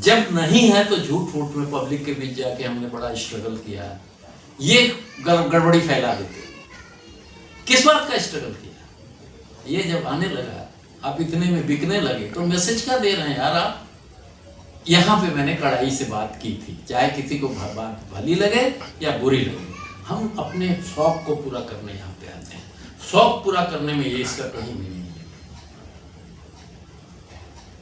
जब नहीं है तो झूठ फूट में पब्लिक के बीच जाके हमने बड़ा स्ट्रगल किया, ये गड़बड़ी फैला देते। किस बात का स्ट्रगल किया? ये जब आने लगा, आप इतने में बिकने लगे, तो मैसेज क्या दे रहे हैं यार आप? यहाँ पे मैंने कड़ाई से बात की थी, चाहे किसी को बात भली लगे या बुरी लगे, हम अपने शौक को पूरा करने यहाँ पे आते हैं। शौक पूरा करने में ये इसका कहीं भी नहीं है।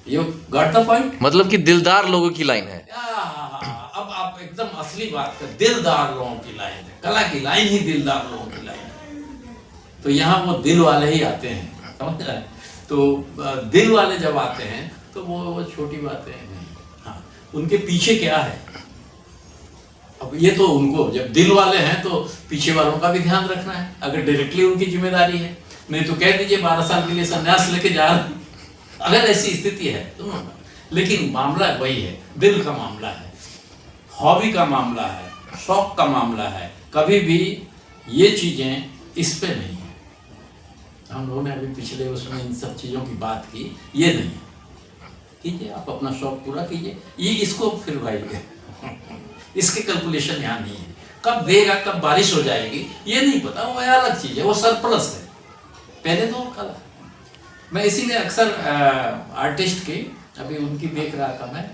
You got the point? मतलब कि दिलदार लोगों की लाइन है। अब आप एकदम असली बात कर, दिलदार लोगों की लाइन है। कला की लाइन ही दिलदार लोगों की लाइन है। तो यहाँ वो दिल वाले ही आते हैं, समझ रहे हैं? तो दिल वाले जब आते हैं तो वो छोटी बातें नहीं। हाँ, उनके पीछे क्या है? अब ये तो उनको, जब दिल वाले हैं तो पीछे वालों का भी ध्यान रखना है। अगर डायरेक्टली उनकी जिम्मेदारी है, नहीं तो कह दीजिए 12 साल के लिए संन्यास लेके जा रहे हैं, अगर ऐसी स्थिति है तो। लेकिन मामला वही है, दिल का मामला है, हॉबी का मामला है, शौक का मामला है। कभी भी ये चीजें इस पे नहीं है। हम लोगों ने अभी पिछले उसमें इन सब चीजों की बात की, ये नहीं है। कीजिए, आप अपना शौक पूरा कीजिए। ये इसको फिर भाई इसके कैलकुलेशन यहाँ नहीं है। कब देगा, कब बारिश हो जाएगी, ये नहीं पता, वो अलग चीज है, वो सरप्लस है। पहले तो कला, मैं इसीलिए अक्सर आर्टिस्ट की, अभी उनकी देख रहा था मैं,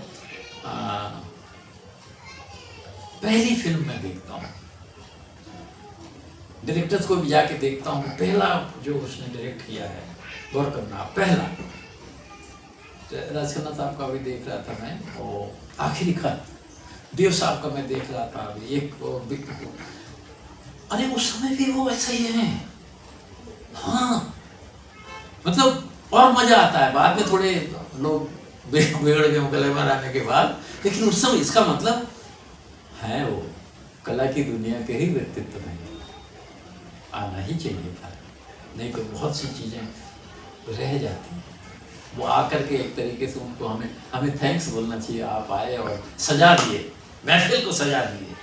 पहली फिल्म में देखता हूँ, डायरेक्टर्स को भी जाके देखता हूँ, पहला जो उसने डायरेक्ट किया है, गौर करना, पहला राजखन्ना साहब का भी देख रहा था मैं, और आखिरी खत देव साहब का मैं देख रहा था अभी, एक अरे उस समय भी वो ऐसा ही है। हाँ, मतलब और मजा आता है। बाद में थोड़े लोग बिगड़ गए गले में आने के बाद, लेकिन उस समय इसका मतलब है वो कला की दुनिया के ही व्यक्तित्व में आना ही चाहिए था, नहीं तो बहुत सी चीजें रह जाती हैं। वो आकर के एक तरीके से उनको हमें थैंक्स बोलना चाहिए, आप आए और सजा दिए, महफिल को सजा दिए।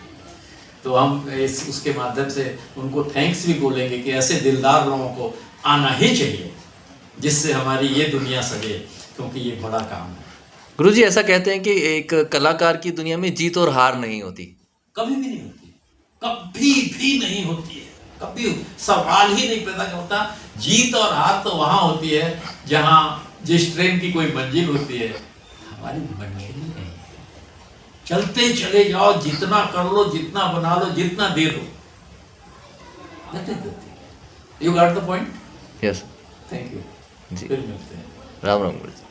तो हम उसके माध्यम से उनको थैंक्स भी बोलेंगे कि ऐसे दिलदार लोगों को आना ही चाहिए, जिससे हमारी ये दुनिया सजे, क्योंकि ये बड़ा काम है। गुरुजी ऐसा कहते हैं कि एक कलाकार की दुनिया में जीत और हार नहीं होती। कभी भी नहीं होती, कभी भी नहीं होती है, कभी सवाल ही नहीं पैदा होता। जीत और हार तो वहां होती है जहां जिस ट्रेन की कोई मंजिल होती है, हमारी मंजिल ही नहीं है। चलते चले जाओ, जितना कर लो, जितना बना लो, जितना दे दो, you got the point? Yes, thank you. जी, फिर मिलते हैं। राम राम गुरुजी।